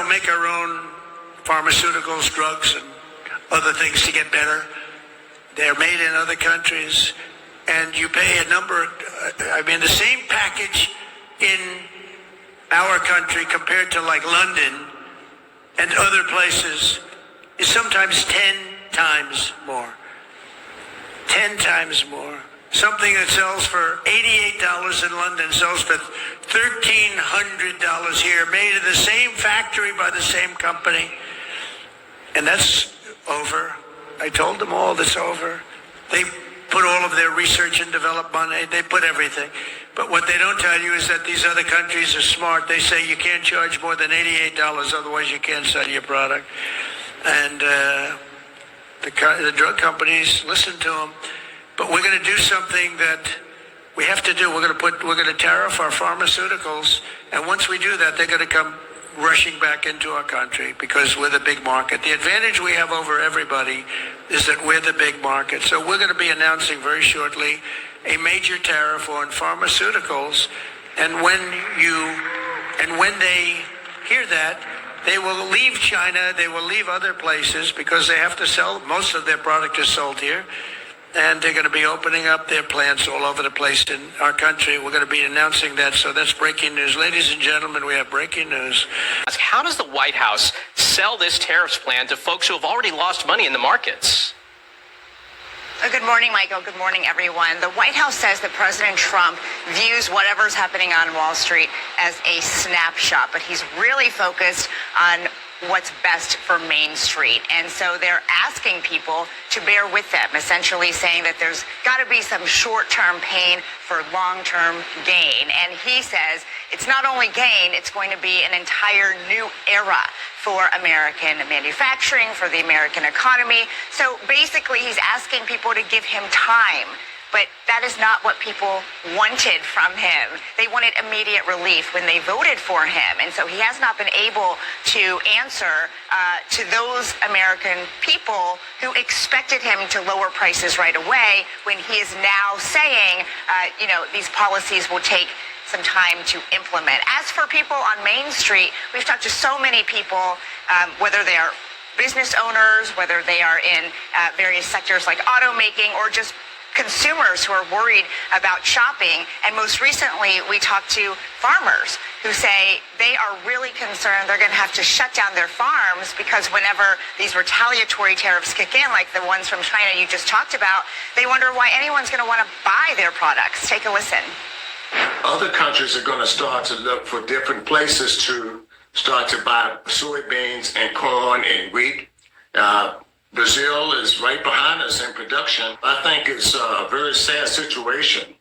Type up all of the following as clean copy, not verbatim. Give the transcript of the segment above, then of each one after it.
don't make our own pharmaceuticals, drugs, and other things to get better. They're made in other countries, and you pay a number. The same package in our country compared to like London and other places is sometimes 10 times more. 10 times more. Something that sells for $88 in London sells for $1,300 here, made in the same factory by the same company. And that's over. I told them all that's over. They put all of their research and development money. They put everything. But what they don't tell you is that these other countries are smart. They say you can't charge more than $88, otherwise you can't sell your product. And the drug companies listen to them. But we're going to do something that we have to do. We're going to tariff our pharmaceuticals, and once we do that, they're going to come rushing back into our country because we're the big market. The advantage we have over everybody is that we're the big market. So we're going to be announcing very shortly a major tariff on pharmaceuticals, and when they hear that, they will leave China, they will leave other places because they have to sell. Most of their product is sold here. And they're going to be opening up their plants all over the place in our country. We're going to be announcing that. So that's breaking news. Ladies and gentlemen, we have breaking news. How does the White House sell this tariffs plan to folks who have already lost money in the markets? Good morning, Michael. Good morning, everyone. The White House says that President Trump views whatever's happening on Wall Street as a snapshot, but he's really focused on what's best for Main Street. And so they're asking people to bear with them, essentially saying that there's got to be some short-term pain for long-term gain. And he says it's not only gain, it's going to be an entire new era for American manufacturing, for the American economy. So basically, he's asking people to give him time. But that is not what people wanted from him. They wanted immediate relief when they voted for him. And so he has not been able to answer to those American people who expected him to lower prices right away when he is now saying, these policies will take some time to implement. As for people on Main Street, we've talked to so many people, whether they are business owners, whether they are in various sectors like automaking, or just consumers who are worried about shopping. And most recently, we talked to farmers who say they are really concerned they're going to have to shut down their farms because whenever these retaliatory tariffs kick in, like the ones from China you just talked about, they wonder why anyone's going to want to buy their products. Take a listen. Other countries are going to start to look for different places to start to buy soybeans and corn and wheat. Brazil is right behind us in production. I think it's a very sad situation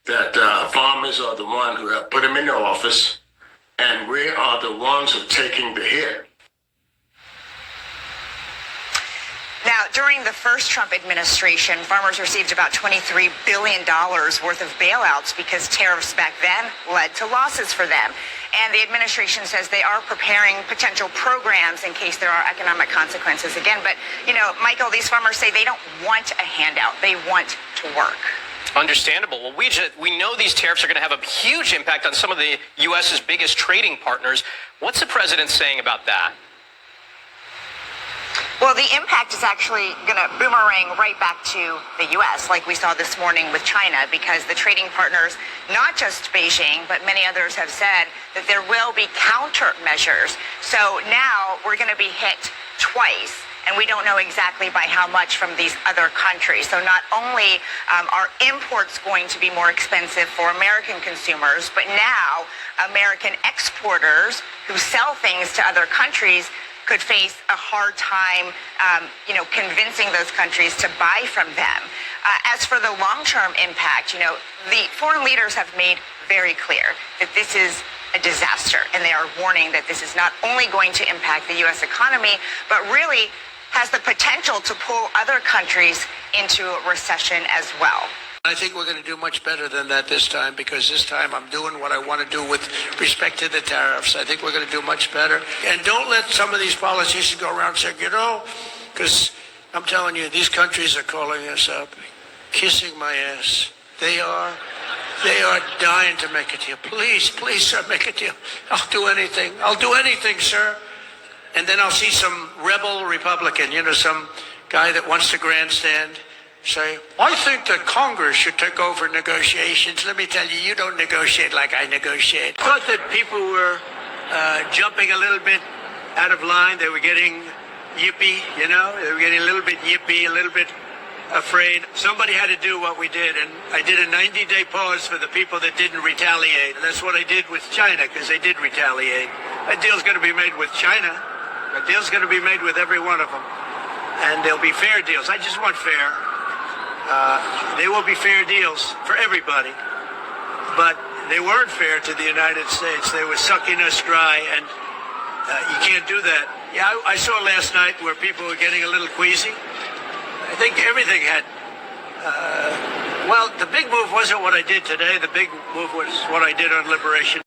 that farmers are the ones who have put them in the office, and we are the ones who are taking the hit. Now, during the first Trump administration, farmers received about $23 billion worth of bailouts because tariffs back then led to losses for them. And the administration says they are preparing potential programs in case there are economic consequences again. But, Michael, these farmers say they don't want a handout. They want to work. Understandable. Well, we know these tariffs are going to have a huge impact on some of the U.S.'s biggest trading partners. What's the president saying about that? Well, the impact is actually going to boomerang right back to the U.S., like we saw this morning with China, because the trading partners, not just Beijing, but many others have said that there will be countermeasures. So now we're going to be hit twice, and we don't know exactly by how much from these other countries. So not only are imports going to be more expensive for American consumers, but now American exporters who sell things to other countries could face a hard time, convincing those countries to buy from them. As for the long-term impact, the foreign leaders have made very clear that this is a disaster, and they are warning that this is not only going to impact the U.S. economy, but really has the potential to pull other countries into a recession as well. I think we're going to do much better than that this time, because this time I'm doing what I want to do with respect to the tariffs. I think we're going to do much better. And don't let some of these politicians go around saying, because I'm telling you, these countries are calling us up, kissing my ass. They are dying to make a deal. Please, sir, make a deal. I'll do anything, sir. and then I'll see some rebel Republican, some guy that wants to grandstand, say, I think that Congress should take over negotiations. Let me tell you, you don't negotiate like I negotiate. I thought that people were jumping a little bit out of line. They were getting yippy, they were getting a little bit yippy, a little bit afraid. Somebody had to do what we did, and I did a 90-day pause for the people that didn't retaliate. And that's what I did with China, because they did retaliate. That deal's going to be made with China. That deal's going to be made with every one of them. And there'll be fair deals. I just want fair. They will be fair deals for everybody. But they weren't fair to the United States. They were sucking us dry, and you can't do that. Yeah, I saw last night where people were getting a little queasy. I think everything had, well, the big move wasn't what I did today. The big move was what I did on Liberation